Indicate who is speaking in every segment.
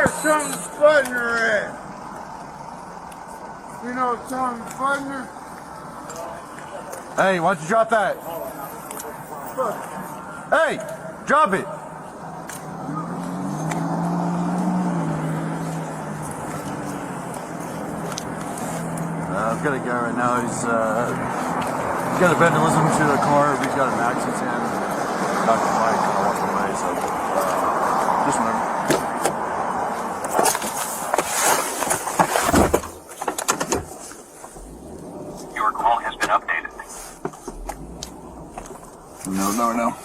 Speaker 1: Where's something's Spudner at? You know something Spudner?
Speaker 2: Hey, why don't you drop that? Hey, drop it. I've got a guy right now. He's got a vandalism to the car. He's got an axe in his hand. Knocked the bike and I walked away. So just remember.
Speaker 3: Your call has been updated.
Speaker 2: No.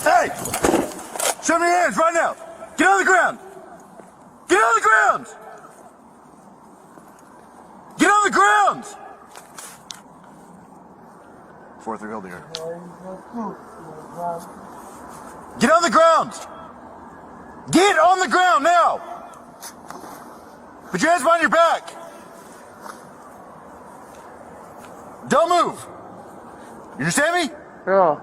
Speaker 2: Hey! Show me your hands right now! Get on the ground! Get on the ground! Get on the ground! 4-3 hold here. Get on the ground! Get on the ground now! Put your hands behind your back! Don't move! You understand me?
Speaker 1: Yeah.